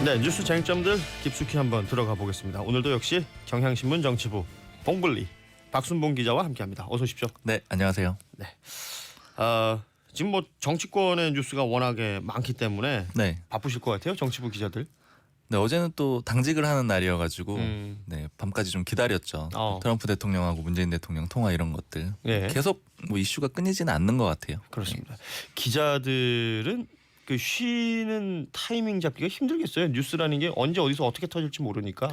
네, 뉴스 쟁점들 깊숙이 한번 들어가 보겠습니다. 오늘도 역시 경향신문 정치부 봉블리 박순봉 기자와 함께합니다. 어서 오십시오. 네, 안녕하세요. 네, 지금 뭐 정치권의 뉴스가 워낙에 많기 때문에 네, 바쁘실 것 같아요, 정치부 기자들. 네 어제는 또 당직을 하는 날이어가지고 음. 네 밤까지 좀 기다렸죠. 어. 트럼프 대통령하고 문재인 대통령 통화 이런 것들 예. 계속 뭐 이슈가 끊이지는 않는 것 같아요. 그렇습니다. 기자들은 그 쉬는 타이밍 잡기가 힘들겠어요. 뉴스라는 게 언제 어디서 어떻게 터질지 모르니까.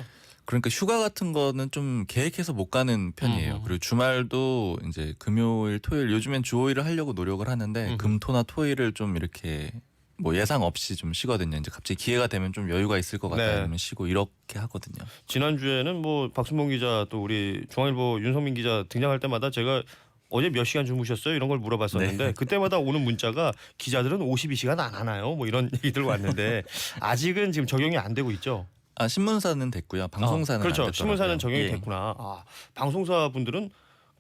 그러니까 휴가 같은 거는 좀 계획해서 못 가는 편이에요. 그리고 주말도 이제 금요일, 토요일 요즘엔 주 5일을 하려고 노력을 하는데 금, 토나 토일을 좀 이렇게 뭐 예상 없이 좀 쉬거든요. 이제 갑자기 기회가 되면 좀 여유가 있을 것 같다 이러면 쉬고 이렇게 하거든요. 지난주에는 뭐 박순봉 기자 또 우리 중앙일보 윤성민 기자 등장할 때마다 제가 어제 몇 시간 주무셨어요? 이런 걸 물어봤었는데 네. 그때마다 오는 문자가 기자들은 52시간 안 하나요? 뭐 이런 얘기들 왔는데 아직은 지금 적용이 안 되고 있죠. 아 신문사는 됐고요. 방송사는 그렇죠. 안 됐더라고요. 신문사는 적용이 예. 됐구나. 아, 방송사 분들은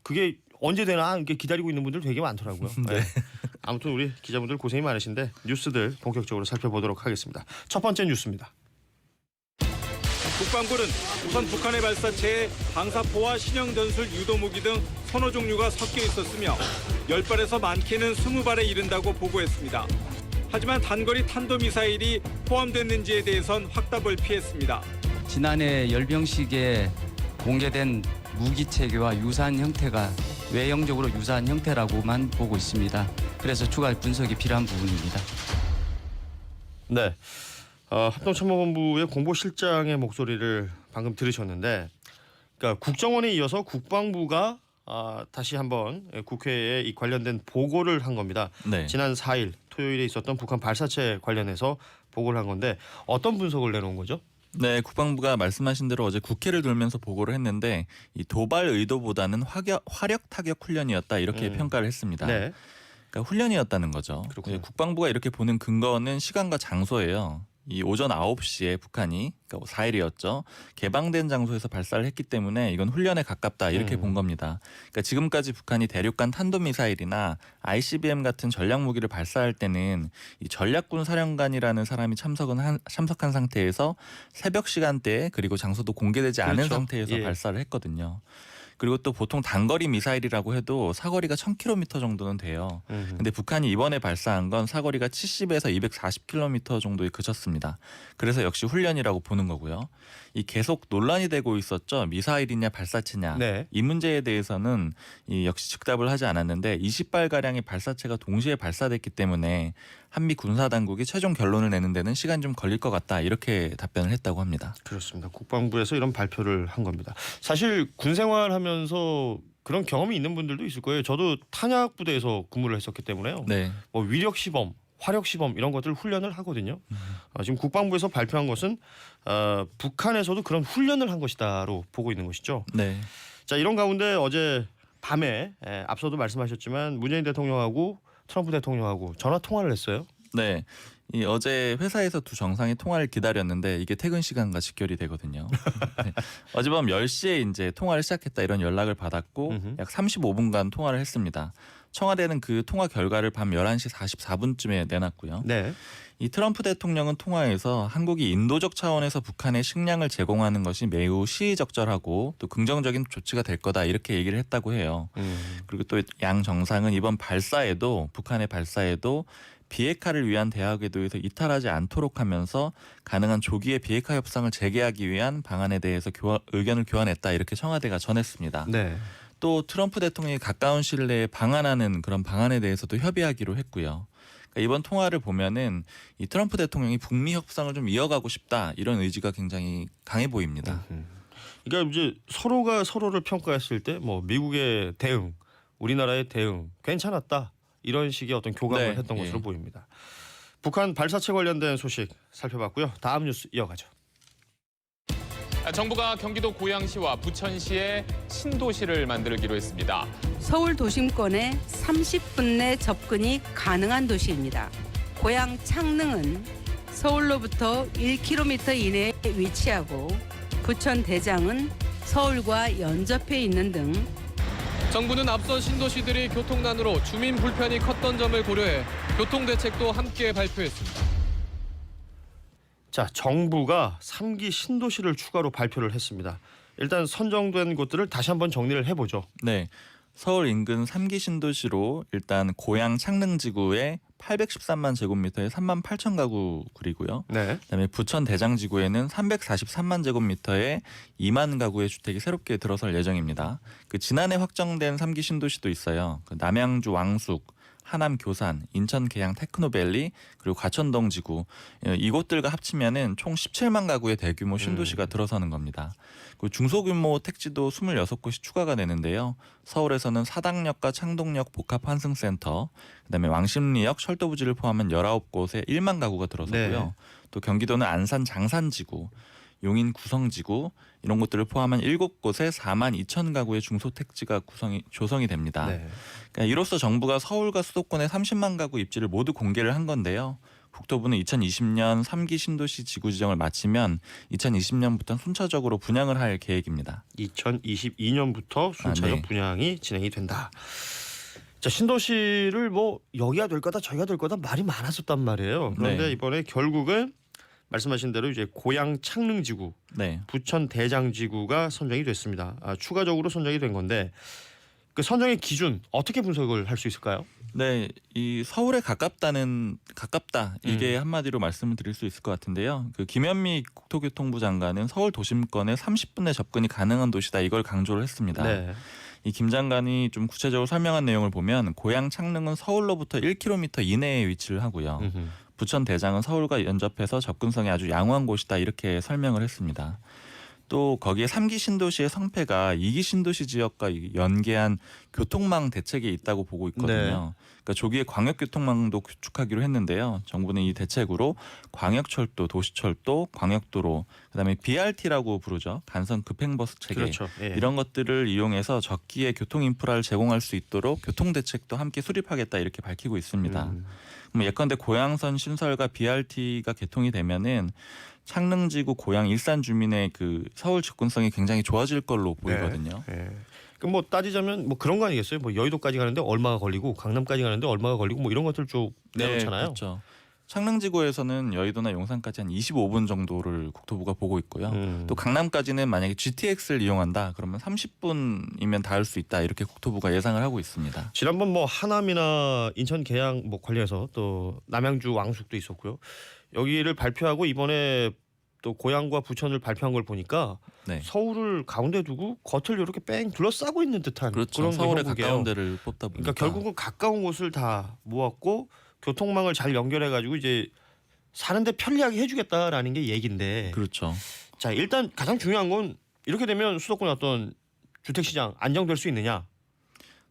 그게 언제 되나 이렇게 기다리고 있는 분들 되게 많더라고요. 네. 아무튼 우리 기자분들 고생이 많으신데 뉴스들 본격적으로 살펴보도록 하겠습니다. 첫 번째 뉴스입니다. 국방부는 우선 북한의 발사체에 방사포와 신형 전술 유도무기 등 선호 종류가 섞여 있었으며 10발에서 많게는 20발에 이른다고 보고했습니다. 하지만 단거리 탄도미사일이 포함됐는지에 대해선 확답을 피했습니다. 지난해 열병식에 공개된 무기 체계와 유사한 형태가 외형적으로 유사한 형태라고만 보고 있습니다. 그래서 추가 분석이 필요한 부분입니다. 네, 합동참모본부의 공보실장의 목소리를 방금 들으셨는데, 그러니까 국정원에 이어서 국방부가 다시 한번 국회에 이 관련된 보고를 한 겁니다. 네. 지난 4일 토요일에 있었던 북한 발사체 관련해서 보고를 한 건데 어떤 분석을 내놓은 거죠? 네, 국방부가 말씀하신 대로 어제 국회를 돌면서 보고를 했는데 이 도발 의도보다는 화력 타격 훈련이었다 이렇게 평가를 했습니다. 네, 그러니까 훈련이었다는 거죠. 그렇군요. 국방부가 이렇게 보는 근거는 시간과 장소예요. 이 오전 9시에 북한이 그러니까 4일이었죠. 개방된 장소에서 발사를 했기 때문에 이건 훈련에 가깝다 이렇게 본 겁니다. 그러니까 지금까지 북한이 대륙간 탄도미사일이나 ICBM 같은 전략 무기를 발사할 때는 이 전략군 사령관이라는 사람이 참석한 상태에서 새벽 시간대에 그리고 장소도 공개되지 않은 그렇죠. 상태에서 예. 발사를 했거든요. 그리고 또 보통 단거리 미사일이라고 해도 사거리가 1000km 정도는 돼요. 근데 북한이 이번에 발사한 건 사거리가 70에서 240km 정도에 그쳤습니다. 그래서 역시 훈련이라고 보는 거고요. 이 계속 논란이 되고 있었죠. 미사일이냐 발사체냐. 네. 이 문제에 대해서는 이 역시 즉답을 하지 않았는데 20발가량의 발사체가 동시에 발사됐기 때문에 한미 군사당국이 최종 결론을 내는 데는 시간이 좀 걸릴 것 같다. 이렇게 답변을 했다고 합니다. 그렇습니다. 국방부에서 이런 발표를 한 겁니다. 사실 군 생활하면서 그런 경험이 있는 분들도 있을 거예요. 저도 탄약 부대에서 근무를 했었기 때문에요. 네. 뭐 위력 시범, 화력 시범 이런 것들 훈련을 하거든요. 지금 국방부에서 발표한 것은 북한에서도 그런 훈련을 한 것이다로 보고 있는 것이죠. 네. 자, 이런 가운데 어제 밤에 앞서도 말씀하셨지만 문재인 대통령하고 트럼프 대통령하고 전화 통화를 했어요. 네. 이 어제 회사에서 두 정상이 통화를 기다렸는데 이게 퇴근 시간과 직결이 되거든요. 네. 어젯밤 10시에 이제 통화를 시작했다 이런 연락을 받았고 약 35분간 통화를 했습니다. 청와대는 그 통화 결과를 밤 11시 44분쯤에 내놨고요. 네. 이 트럼프 대통령은 통화에서 한국이 인도적 차원에서 북한에 식량을 제공하는 것이 매우 시의적절하고 또 긍정적인 조치가 될 거다 이렇게 얘기를 했다고 해요. 그리고 또 양 정상은 이번 발사에도 북한의 발사에도 비핵화를 위한 대화 궤도에서 이탈하지 않도록 하면서 가능한 조기의 비핵화 협상을 재개하기 위한 방안에 대해서 의견을 교환했다 이렇게 청와대가 전했습니다. 네. 또 트럼프 대통령이 가까운 시일 내에 방한하는 그런 방안에 대해서도 협의하기로 했고요. 그러니까 이번 통화를 보면은 이 트럼프 대통령이 북미 협상을 좀 이어가고 싶다 이런 의지가 굉장히 강해 보입니다. 그러니까 이제 서로가 서로를 평가했을 때 뭐 미국의 대응, 우리나라의 대응 괜찮았다. 이런 식의 어떤 교감을 네, 했던 예. 것으로 보입니다. 북한 발사체 관련된 소식 살펴봤고요. 다음 뉴스 이어가죠. 정부가 경기도 고양시와 부천시에 신도시를 만들기로 했습니다. 서울 도심권에 30분 내 접근이 가능한 도시입니다. 고양 창릉은 서울로부터 1km 이내에 위치하고 부천 대장은 서울과 연접해 있는 등 정부는 앞서 신도시들이 교통난으로 주민 불편이 컸던 점을 고려해 교통대책도 함께 발표했습니다. 자, 정부가 3기 신도시를 추가로 발표를 했습니다. 일단 선정된 곳들을 다시 한번 정리를 해보죠. 네. 서울 인근 3기 신도시로 일단 고양 창릉지구에 813만 제곱미터에 3만 8천 가구 그리고요. 네. 그다음에 부천 대장지구에는 343만 제곱미터에 2만 가구의 주택이 새롭게 들어설 예정입니다. 그 지난해 확정된 3기 신도시도 있어요. 그 남양주 왕숙, 하남 교산, 인천 계양 테크노밸리 그리고 과천동 지구 이곳들과 합치면은 총 17만 가구의 대규모 신도시가 들어서는 겁니다. 그 중소규모 택지도 26곳이 추가가 되는데요. 서울에서는 사당역과 창동역 복합환승센터, 그다음에 왕십리역 철도부지를 포함한 19곳에 1만 가구가 들어서고요. 네. 또 경기도는 안산 장산지구, 용인 구성지구 이런 곳들을 포함한 7곳에 4만 2천 가구의 중소택지가 조성이 됩니다. 네. 그러니까 이로써 정부가 서울과 수도권에 30만 가구 입지를 모두 공개를 한 건데요. 국토부는 2020년 3기 신도시 지구 지정을 마치면 2020년부터 순차적으로 분양을 할 계획입니다. 2022년부터 순차적 네. 분양이 진행이 된다. 자, 신도시를 뭐 여기가 될 거다 저기가 될 거다 말이 많았었단 말이에요. 그런데 네. 이번에 결국은 말씀하신 대로 이제 고양 창릉지구, 네. 부천 대장지구가 선정이 됐습니다. 추가적으로 선정이 된 건데 그 선정의 기준 어떻게 분석을 할 수 있을까요? 네, 이 서울에 가깝다 이게 한마디로 말씀을 드릴 수 있을 것 같은데요. 그 김현미 국토교통부 장관은 서울 도심권에 30분 내 접근이 가능한 도시다 이걸 강조를 했습니다. 네. 이 김 장관이 좀 구체적으로 설명한 내용을 보면 고양 창릉은 서울로부터 1km 이내에 위치를 하고요. 부천 대장은 서울과 연접해서 접근성이 아주 양호한 곳이다 이렇게 설명을 했습니다. 또 거기에 3기 신도시의 성패가 2기 신도시 지역과 연계한 교통망 대책에 있다고 보고 있거든요. 네. 그러니까 조기에 광역교통망도 구축하기로 했는데요. 정부는 이 대책으로 광역철도, 도시철도, 광역도로, 그다음에 BRT라고 부르죠. 간선 급행버스 체계 그렇죠. 예. 이런 것들을 이용해서 적기에 교통 인프라를 제공할 수 있도록 교통 대책도 함께 수립하겠다 이렇게 밝히고 있습니다. 그럼 예컨대 고양선 신설과 BRT가 개통이 되면은 창릉지구 고양 일산 주민의 그 서울 접근성이 굉장히 좋아질 걸로 보이거든요. 네. 그럼 뭐 따지자면 뭐 그런 거 아니겠어요? 뭐 여의도까지 가는데 얼마가 걸리고 강남까지 가는데 얼마가 걸리고 뭐 이런 것들 좀 내놓잖아요. 그렇죠. 창릉지구에서는 여의도나 용산까지 한 25분 정도를 국토부가 보고 있고요. 또 강남까지는 만약에 GTX를 이용한다 그러면 30분이면 닿을 수 있다 이렇게 국토부가 예상을 하고 있습니다. 지난번 뭐 하남이나 인천 계양 뭐 관련해서 또 남양주 왕숙도 있었고요. 여기를 발표하고 이번에 또 고양과 부천을 발표한 걸 보니까 네. 서울을 가운데 두고 겉을 이렇게 뺑 둘러싸고 있는 듯한 그렇죠. 그런 서울에 형국이에요. 가까운 데를 뽑다 보니까 그러니까 결국은 가까운 곳을 다 모았고 교통망을 잘 연결해 가지고 이제 사는데 편리하게 해주겠다라는 게 얘긴데. 그렇죠. 자, 일단 가장 중요한 건 이렇게 되면 수도권의 어떤 주택 시장 안정될 수 있느냐.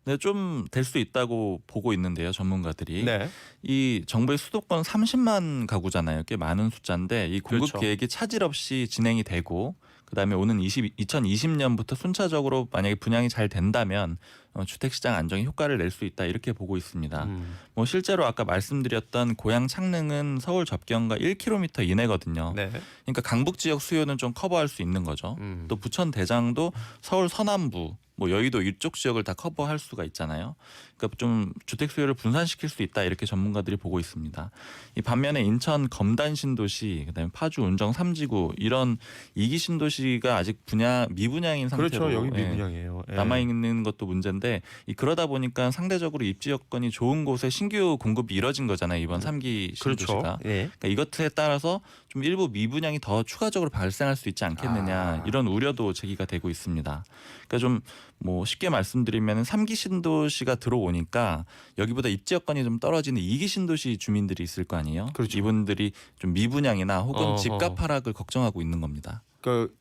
네, 좀 될 수 있다고 보고 있는데요, 전문가들이. 네. 이 정부의 수도권 30만 가구잖아요. 꽤 많은 숫자인데 이 공급 그렇죠. 계획이 차질 없이 진행이 되고 그다음에 오는 2020년부터 순차적으로 만약에 분양이 잘 된다면 주택시장 안정에 효과를 낼 수 있다 이렇게 보고 있습니다. 뭐 실제로 아까 말씀드렸던 고양 창릉은 서울 접경과 1km 이내거든요. 네. 그러니까 강북 지역 수요는 좀 커버할 수 있는 거죠. 또 부천 대장도 서울 서남부 뭐 여의도 이쪽 지역을 다 커버할 수가 있잖아요. 그러니까 좀 주택 수요를 분산시킬 수 있다 이렇게 전문가들이 보고 있습니다. 이 반면에 인천 검단 신도시, 그다음에 파주 운정 3지구 이런 2기 신도시가 아직 미분양인 상태로 그렇죠. 여기 미분양이에요. 예. 남아 있는 것도 문제인데 그러다 보니까 상대적으로 입지 여건이 좋은 곳에 신규 공급이 이뤄진 거잖아요. 이번 3기 신도시가. 그렇죠. 예. 그러니까 이것에 따라서 좀 일부 미분양이 더 추가적으로 발생할 수 있지 않겠느냐 이런 우려도 제기가 되고 있습니다. 그러니까 좀 뭐 쉽게 말씀드리면 3기 신도시가 들어오니까 여기보다 입지 여건이 좀 떨어지는 2기 신도시 주민들이 있을 거 아니에요. 그렇죠. 이분들이 좀 미분양이나 혹은 어허. 집값 하락을 걱정하고 있는 겁니다. 그러니까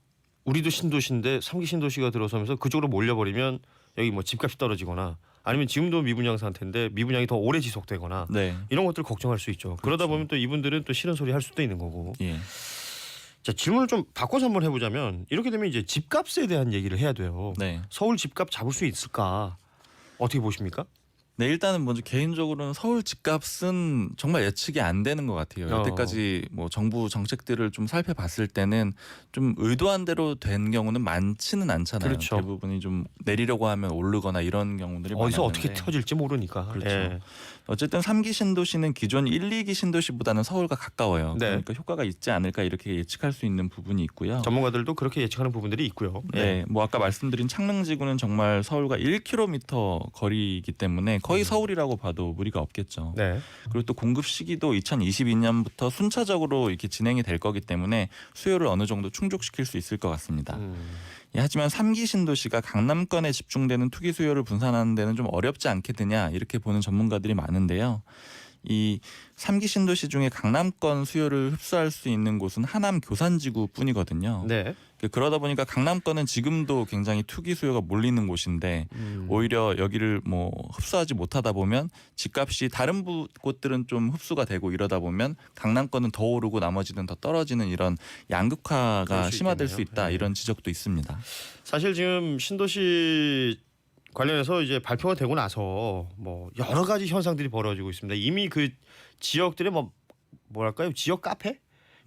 우리도 신도시인데 3기 신도시가 들어서면서 그쪽으로 몰려버리면 여기 뭐 집값이 떨어지거나 아니면 지금도 미분양 상태인데 미분양이 더 오래 지속되거나 네. 이런 것들 걱정할 수 있죠. 그러다 보면 또 이분들은 또 싫은 소리 할 수도 있는 거고. 예. 자, 질문을 좀 바꿔서 한번 해보자면 이렇게 되면 이제 집값에 대한 얘기를 해야 돼요. 네. 서울 집값 잡을 수 있을까? 어떻게 보십니까? 네, 일단은 먼저 개인적으로는 서울 집값은 정말 예측이 안 되는 것 같아요. 여태까지 뭐 정부 정책들을 좀 살펴봤을 때는 좀 의도한 대로 된 경우는 많지는 않잖아요. 그렇죠. 대부분이 좀 내리려고 하면 오르거나 이런 경우들이 어디서 많았는데. 어떻게 터질지 모르니까. 그렇죠. 예. 어쨌든 3기 신도시는 기존 1, 2기 신도시보다는 서울과 가까워요. 네. 그러니까 효과가 있지 않을까 이렇게 예측할 수 있는 부분이 있고요. 전문가들도 그렇게 예측하는 부분들이 있고요. 예. 네, 뭐 아까 말씀드린 창릉지구는 정말 서울과 1km 거리이기 때문에 거의 서울이라고 봐도 무리가 없겠죠. 네. 그리고 또 공급 시기도 2022년부터 순차적으로 이렇게 진행이 될 거기 때문에 수요를 어느 정도 충족시킬 수 있을 것 같습니다. 예, 하지만 3기 신도시가 강남권에 집중되는 투기 수요를 분산하는 데는 좀 어렵지 않겠느냐 이렇게 보는 전문가들이 많은데요. 이 3기 신도시 중에 강남권 수요를 흡수할 수 있는 곳은 하남 교산지구뿐이거든요. 네. 그러다 보니까 강남권은 지금도 굉장히 투기 수요가 몰리는 곳인데 오히려 여기를 뭐 흡수하지 못하다 보면 집값이 다른 곳들은 좀 흡수가 되고 이러다 보면 강남권은 더 오르고 나머지는 더 떨어지는 이런 양극화가 그럴 수 심화될 있겠네요. 수 있다 네. 이런 지적도 있습니다. 사실 지금 신도시 관련해서 이제 발표가 되고 나서 뭐 여러 가지 현상들이 벌어지고 있습니다. 이미 그 지역들의 뭐랄까요? 지역 카페?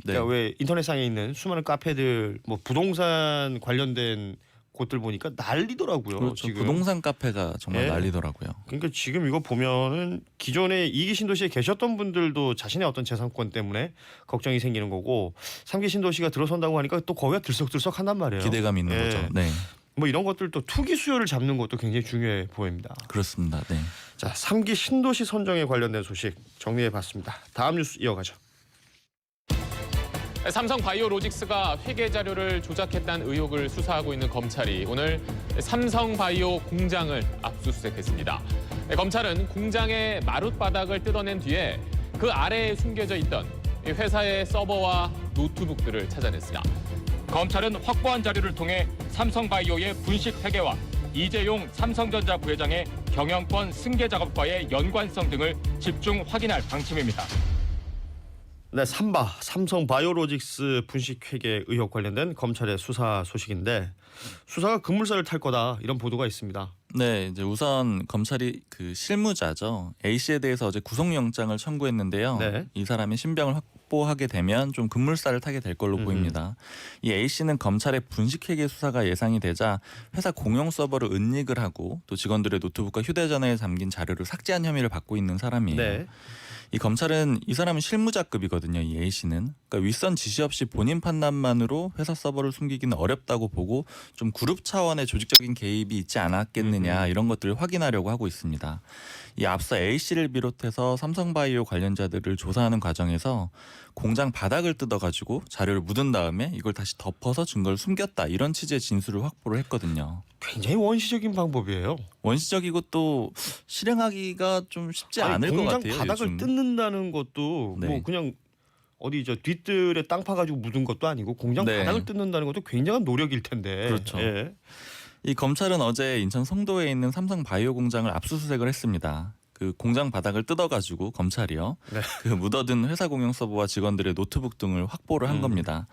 그러니까 왜 인터넷상에 있는 수많은 카페들 뭐 부동산 관련된 곳들 보니까 난리더라고요. 그렇죠. 지금. 부동산 카페가 정말 예. 난리더라고요. 그러니까 지금 이거 보면은 기존에 2기 신도시에 계셨던 분들도 자신의 어떤 재산권 때문에 걱정이 생기는 거고 3기 신도시가 들어선다고 하니까 또 거기가 들썩들썩한단 말이에요. 기대감 있는 예. 거죠. 네, 뭐 이런 것들 또 투기 수요를 잡는 것도 굉장히 중요해 보입니다. 그렇습니다. 네. 자, 3기 신도시 선정에 관련된 소식 정리해 봤습니다. 다음 뉴스 이어가죠. 삼성 바이오로직스가 회계 자료를 조작했다는 의혹을 수사하고 있는 검찰이 오늘 삼성 바이오 공장을 압수수색했습니다. 검찰은 공장의 마룻바닥을 뜯어낸 뒤에 그 아래에 숨겨져 있던 회사의 서버와 노트북들을 찾아냈습니다. 검찰은 확보한 자료를 통해 삼성바이오의 분식 회계와 이재용 삼성전자 부회장의 경영권 승계 작업과의 연관성 등을 집중 확인할 방침입니다. 네, 삼성 바이오로직스 분식 회계 의혹 관련된 검찰의 수사 소식인데 수사가 급물살을 탈 거다 이런 보도가 있습니다. 네, 이제 우선 검찰이 그 실무자죠. A 씨에 대해서 어제 구속영장을 청구했는데요. 네. 이 사람이 신병을 확보하게 되면 좀 급물살을 타게 될 걸로 보입니다. 이 A 씨는 검찰의 분식회계 수사가 예상이 되자 회사 공용 서버를 은닉을 하고 또 직원들의 노트북과 휴대전화에 담긴 자료를 삭제한 혐의를 받고 있는 사람이에요. 네. 이 검찰은 이 사람은 실무자급이거든요. 이 A 씨는. 그러니까 윗선 지시 없이 본인 판단만으로 회사 서버를 숨기기는 어렵다고 보고 좀 그룹 차원의 조직적인 개입이 있지 않았겠느냐 이런 것들을 확인하려고 하고 있습니다. 이 앞서 A 씨를 비롯해서 삼성바이오 관련자들을 조사하는 과정에서 공장 바닥을 뜯어가지고 자료를 묻은 다음에 이걸 다시 덮어서 증거를 숨겼다 이런 취지의 진술을 확보를 했거든요. 굉장히 원시적인 방법이에요. 원시적이고 또 실행하기가 좀 쉽지 않을 것 공장 같아요. 바닥을 요즘. 뜯는다는 것도 네. 뭐 그냥 어디 저 뒷뜰에 땅 파가지고 묻은 것도 아니고 공장 네. 바닥을 뜯는다는 것도 굉장한 노력일 텐데. 그렇죠. 예. 이 검찰은 어제 인천 송도에 있는 삼성 바이오 공장을 압수수색을 했습니다. 그 공장 바닥을 뜯어가지고 검찰이요. 네. 그 묻어든 회사 공용 서버와 직원들의 노트북 등을 확보를 한 겁니다.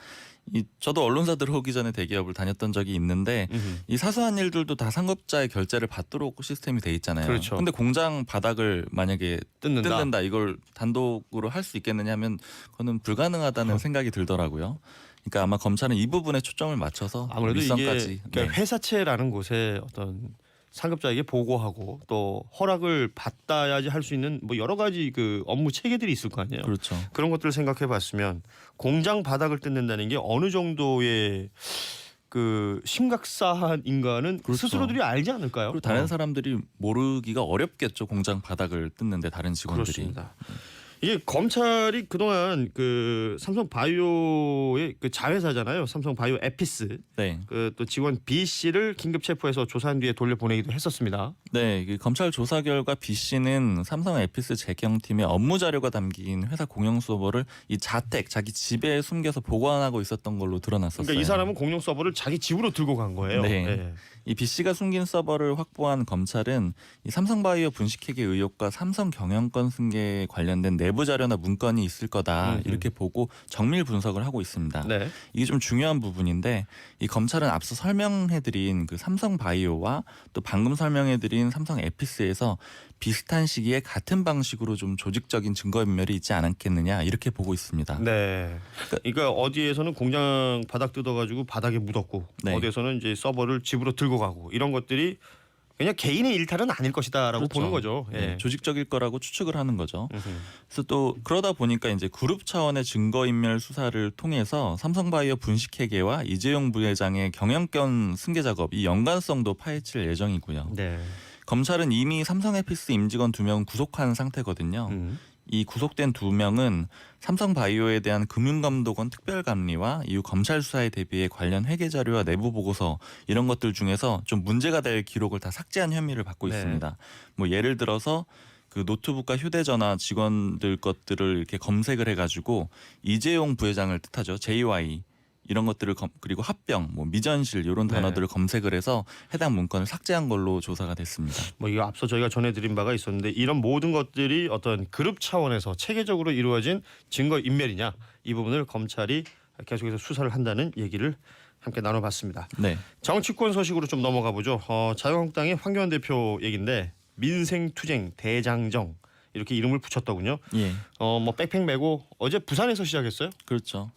저도 언론사 들어오기 전에 대기업을 다녔던 적이 있는데 이 사소한 일들도 다 상급자의 결재를 받도록 시스템이 돼 있잖아요. 그렇죠. 근데 공장 바닥을 만약에 뜯는다 이걸 단독으로 할 수 있겠느냐 하면 그거는 불가능하다는 생각이 들더라고요. 그러니까 아마 검찰은 이 부분에 초점을 맞춰서 아무래도 윗선까지. 이게 그러니까 회사채라는 곳에 어떤 상급자에게 보고하고 또 허락을 받아야지 할 수 있는 뭐 여러 가지 그 업무 체계들이 있을 거 아니에요. 그렇죠. 그런 것들을 생각해 봤으면 공장 바닥을 뜯는다는 게 어느 정도의 그 심각사한인가는 그렇죠. 스스로들이 알지 않을까요? 그리고 다른 사람들이 모르기가 어렵겠죠. 공장 바닥을 뜯는데 다른 직원들이. 그렇습니다. 이게 검찰이 그동안 그 삼성 바이오의 그 자회사잖아요. 삼성 바이오 에피스. 네. 그 또 직원 B 씨를 긴급 체포해서 조사한 뒤에 돌려보내기도 했었습니다. 네, 그 검찰 조사 결과 B 씨는 삼성 에피스 재경팀의 업무 자료가 담긴 회사 공용 서버를 이 자택, 자기 집에 숨겨서 보관하고 있었던 걸로 드러났었어요. 그러니까 이 사람은 공용 서버를 자기 집으로 들고 간 거예요. 네. 예. 이 B 씨가 숨긴 서버를 확보한 검찰은 이 삼성바이오 분식회계 의혹과 삼성 경영권 승계에 관련된 내부 자료나 문건이 있을 거다 이렇게 보고 정밀 분석을 하고 있습니다. 네. 이게 좀 중요한 부분인데 이 검찰은 앞서 설명해드린 그 삼성바이오와 또 방금 설명해드린 삼성 에피스에서 비슷한 시기에 같은 방식으로 좀 조직적인 증거인멸이 있지 않았겠느냐 이렇게 보고 있습니다. 네. 그러니까 어디에서는 공장 바닥 뜯어가지고 바닥에 묻었고 네. 어디에서는 이제 서버를 집으로 들고 가고 이런 것들이 그냥 개인의 일탈은 아닐 것이다라고 그렇죠. 보는 거죠. 예. 네, 조직적일 거라고 추측을 하는 거죠. 음흠. 그래서 또 그러다 보니까 이제 그룹 차원의 증거인멸 수사를 통해서 삼성바이오 분식회계와 이재용 부회장의 경영권 승계 작업 이 연관성도 파헤칠 예정이고요. 네. 검찰은 이미 삼성에피스 임직원 2명 구속한 상태거든요. 이 구속된 2명은 삼성바이오에 대한 금융감독원 특별감리와 이후 검찰 수사에 대비해 관련 회계 자료와 내부 보고서 이런 것들 중에서 좀 문제가 될 기록을 다 삭제한 혐의를 받고 네. 있습니다. 뭐 예를 들어서 그 노트북과 휴대전화 직원들 것들을 이렇게 검색을 해가지고 이재용 부회장을 뜻하죠. JY 이런 것들을 그리고 합병, 뭐 미전실 이런 네. 단어들을 검색을 해서 해당 문건을 삭제한 걸로 조사가 됐습니다. 뭐 이거 앞서 저희가 전해드린 바가 있었는데 이런 모든 것들이 어떤 그룹 차원에서 체계적으로 이루어진 증거 인멸이냐 이 부분을 검찰이 계속해서 수사를 한다는 얘기를 함께 나눠봤습니다. 네. 정치권 소식으로 좀 넘어가 보죠. 자유한국당의 황교안 대표 얘기인데 민생투쟁 대장정 이렇게 이름을 붙였더군요. 예. 뭐 백팩 메고 어제 부산에서 시작했어요. 그렇죠.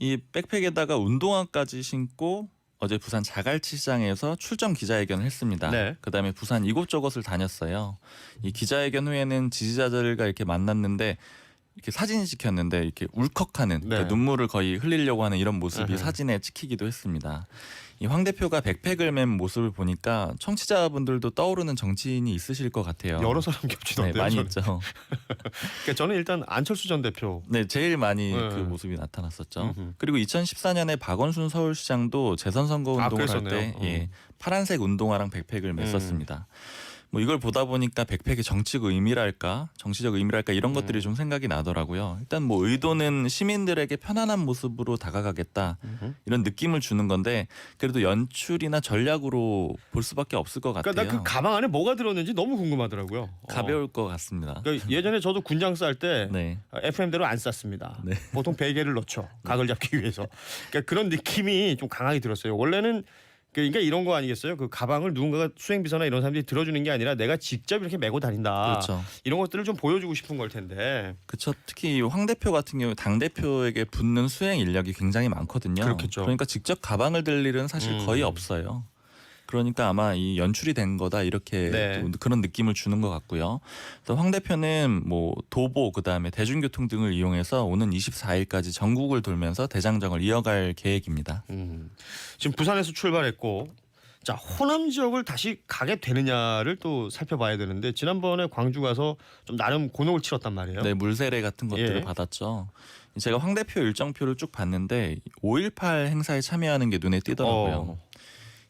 이 백팩에다가 운동화까지 신고 어제 부산 자갈치 시장에서 출정 기자회견을 했습니다. 네. 그다음에 부산 이곳저곳을 다녔어요. 이 기자회견 후에는 지지자들과 이렇게 만났는데 이렇게 사진이 찍혔는데 이렇게 울컥하는 네. 그러니까 눈물을 거의 흘리려고 하는 이런 모습이 으흠. 사진에 찍히기도 했습니다. 이 황 대표가 백팩을 맨 모습을 보니까 청취자분들도 떠오르는 정치인이 있으실 것 같아요. 여러 사람 겹치던데요. 네, 많이 저는. 있죠. 그러니까 저는 일단 안철수 전 대표. 네, 제일 많이 네. 그 모습이 나타났었죠. 음흠. 그리고 2014년에 박원순 서울시장도 재선 선거 운동을 할 때 그랬었네요. 예, 파란색 운동화랑 백팩을 맸었습니다. 뭐 이걸 보다 보니까 백팩의 정치적 의미랄까, 정치적 의미랄까 이런 것들이 좀 생각이 나더라고요. 일단 뭐 의도는 시민들에게 편안한 모습으로 다가가겠다 이런 느낌을 주는 건데 그래도 연출이나 전략으로 볼 수밖에 없을 것 같아요. 그러니까 나 그 가방 안에 뭐가 들었는지 너무 궁금하더라고요. 가벼울 것 같습니다. 그러니까 예전에 저도 군장 쌀 때 네. FM대로 안 쌌습니다. 네. 보통 베개를 넣죠. 각을 잡기 위해서. 그러니까 그런 느낌이 좀 강하게 들었어요. 원래는 그러니까 이런 거 아니겠어요? 그 가방을 누군가가 수행비서나 이런 사람들이 들어주는 게 아니라 내가 직접 이렇게 메고 다닌다. 그렇죠. 이런 것들을 좀 보여주고 싶은 걸 텐데. 그렇죠. 특히 황 대표 같은 경우 당 대표에게 붙는 수행 인력이 굉장히 많거든요. 그렇겠죠. 그러니까 직접 가방을 들 일은 사실 거의 없어요. 그러니까 아마 이 연출이 된 거다 이렇게 네. 또 그런 느낌을 주는 것 같고요. 그래서 황 대표는 뭐 도보 그다음에 대중교통 등을 이용해서 오는 24일까지 전국을 돌면서 대장정을 이어갈 계획입니다. 지금 부산에서 출발했고 자 호남 지역을 다시 가게 되느냐를 또 살펴봐야 되는데 지난번에 광주 가서 좀 나름 곤혹을 치렀단 말이에요. 네, 물세례 같은 것들을 예. 받았죠. 제가 황 대표 일정표를 쭉 봤는데 5.18 행사에 참여하는 게 눈에 띄더라고요.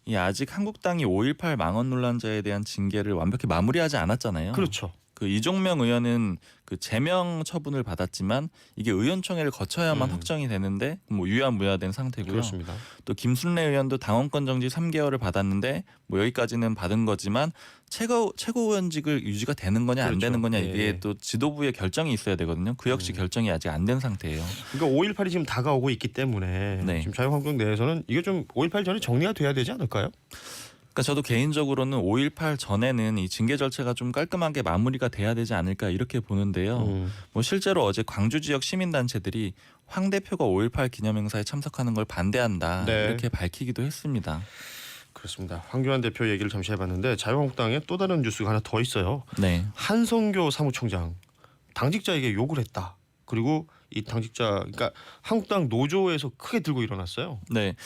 이 아직 한국당이 5.18 망언 논란자에 대한 징계를 완벽히 마무리하지 않았잖아요. 그렇죠. 그 이종명 의원은 그 제명 처분을 받았지만 이게 의원총회를 거쳐야만 확정이 되는데 뭐 유야무야된 상태고요. 그렇습니다. 또 김순례 의원도 당원권 정지 3개월을 받았는데 뭐 여기까지는 받은 거지만 최고위원직을 유지가 되는 거냐 안 그렇죠. 되는 거냐 이게 예. 또 지도부의 결정이 있어야 되거든요. 그 역시 결정이 아직 안 된 상태예요. 그러니까 5.18이 지금 다가오고 있기 때문에 네. 지금 자유한국당 내에서는 이게 좀 5.18 전에 정리가 돼야 되지 않을까요? 그러니까 저도 개인적으로는 5.18 전에는 이 징계 절차가 좀 깔끔하게 마무리가 돼야 되지 않을까 이렇게 보는데요. 뭐 실제로 어제 광주 지역 시민단체들이 황 대표가 5.18 기념행사에 참석하는 걸 반대한다 네. 이렇게 밝히기도 했습니다. 그렇습니다. 황교안 대표 얘기를 잠시 해봤는데 자유한국당에 또 다른 뉴스가 하나 더 있어요. 네. 한성교 사무총장 당직자에게 욕을 했다. 그리고 이 당직자 그러니까 한국당 노조에서 크게 들고 일어났어요. 네.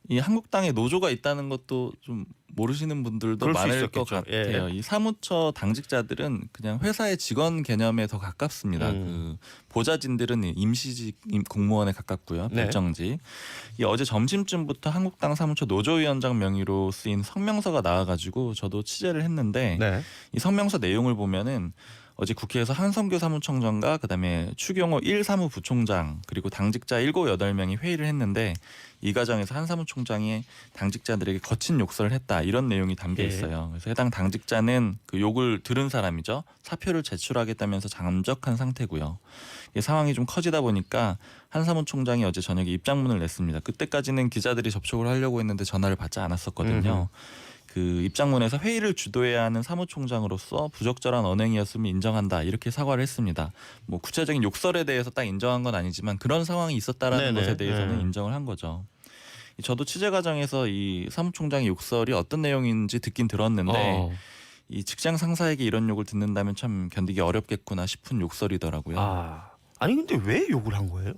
이 한국당에 노조가 있다는 것도 좀 모르시는 분들도 그럴 수 많을 것 있었겠죠. 같아요. 이 사무처 당직자들은 그냥 회사의 직원 개념에 더 가깝습니다. 그 보좌진들은 임시직 공무원에 가깝고요. 네. 별정직. 이 어제 점심쯤부터 한국당 사무처 노조위원장 명의로 쓰인 성명서가 나와가지고 저도 취재를 했는데 네. 이 성명서 내용을 보면은 어제 국회에서 한성규 사무총장과 그다음에 추경호 1 사무부총장 그리고 당직자 7, 8명이 회의를 했는데 이 과정에서 한 사무총장이 당직자들에게 거친 욕설을 했다 이런 내용이 담겨 있어요. 그래서 해당 당직자는 그 욕을 들은 사람이죠. 사표를 제출하겠다면서 잠적한 상태고요. 이 상황이 좀 커지다 보니까 한 사무총장이 어제 저녁에 입장문을 냈습니다. 그때까지는 기자들이 접촉을 하려고 했는데 전화를 받지 않았었거든요. 그 입장문에서 회의를 주도해야 하는 사무총장으로서 부적절한 언행이었음을 인정한다 이렇게 사과를 했습니다. 뭐 구체적인 욕설에 대해서 딱 인정한 건 아니지만 그런 상황이 있었다라는 것에 대해서는 인정을 한 거죠. 저도 취재 과정에서 이 사무총장의 욕설이 어떤 내용인지 듣긴 들었는데 이 직장 상사에게 이런 욕을 듣는다면 참 견디기 어렵겠구나 싶은 욕설이더라고요. 아니 근데 왜 욕을 한 거예요?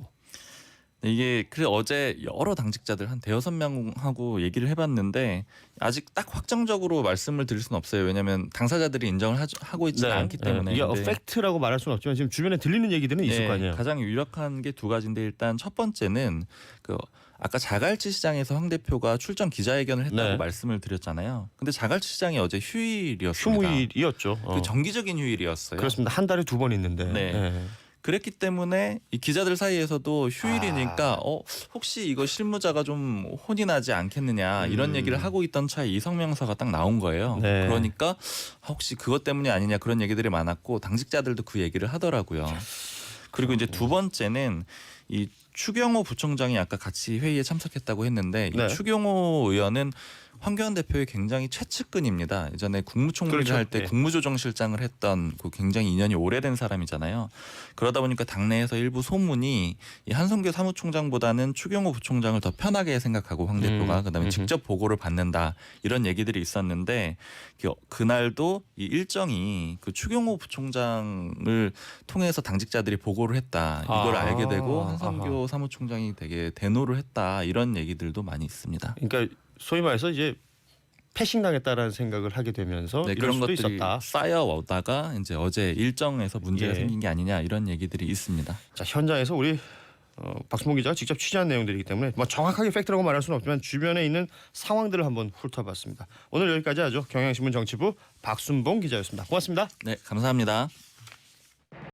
이게 그래 어제 여러 당직자들 한 5-6명하고 얘기를 해봤는데 아직 딱 확정적으로 말씀을 드릴 수는 없어요. 왜냐하면 당사자들이 인정을 하고 있지는 않기 때문에. 이게 팩트라고 말할 수는 없지만 지금 주변에 들리는 얘기들은 있을 거 아니에요. 가장 유력한 게 두 가지인데 일단 첫 번째는 그 아까 자갈치 시장에서 황 대표가 출정 기자회견을 했다고 말씀을 드렸잖아요. 근데 자갈치 시장이 어제 휴일이었습니다. 휴무일이었죠. 그 정기적인 휴일이었어요. 그렇습니다. 한 달에 2번 있는데. 그랬기 때문에 이 기자들 사이에서도 휴일이니까 혹시 이거 실무자가 좀 혼이 나지 않겠느냐 이런 얘기를 하고 있던 차에 이 성명서가 딱 나온 거예요. 그러니까 혹시 그것 때문이 아니냐 그런 얘기들이 많았고 당직자들도 그 얘기를 하더라고요. 그리고 이제 두 번째는 이 추경호 부총장이 아까 같이 회의에 참석했다고 했는데 이 추경호 의원은 황교안 대표의 굉장히 최측근입니다. 예전에 국무총리를 할 때 국무조정실장을 했던 그 굉장히 인연이 오래된 사람이잖아요. 그러다 보니까 당내에서 일부 소문이 이 한성규 사무총장보다는 추경호 부총장을 더 편하게 생각하고 황 대표가 그다음에 직접 보고를 받는다 이런 얘기들이 있었는데 그날도 이 일정이 그 추경호 부총장을 통해서 당직자들이 보고를 했다 이걸 알게 되고 한성규 사무총장이 되게 대노를 했다 이런 얘기들도 많이 있습니다. 그러니까 소위 말해서 이제 패싱 당했다라는 생각을 하게 되면서 이런 그런 수도 것들이 있었다. 쌓여오다가 이제 어제 일정에서 문제가 생긴 게 아니냐 이런 얘기들이 있습니다. 자, 현장에서 우리 박순봉 기자가 직접 취재한 내용들이기 때문에 뭐 정확하게 팩트라고 말할 수는 없지만 주변에 있는 상황들을 한번 훑어봤습니다. 오늘 여기까지 하죠. 경향신문 정치부 박순봉 기자였습니다. 고맙습니다. 네, 감사합니다.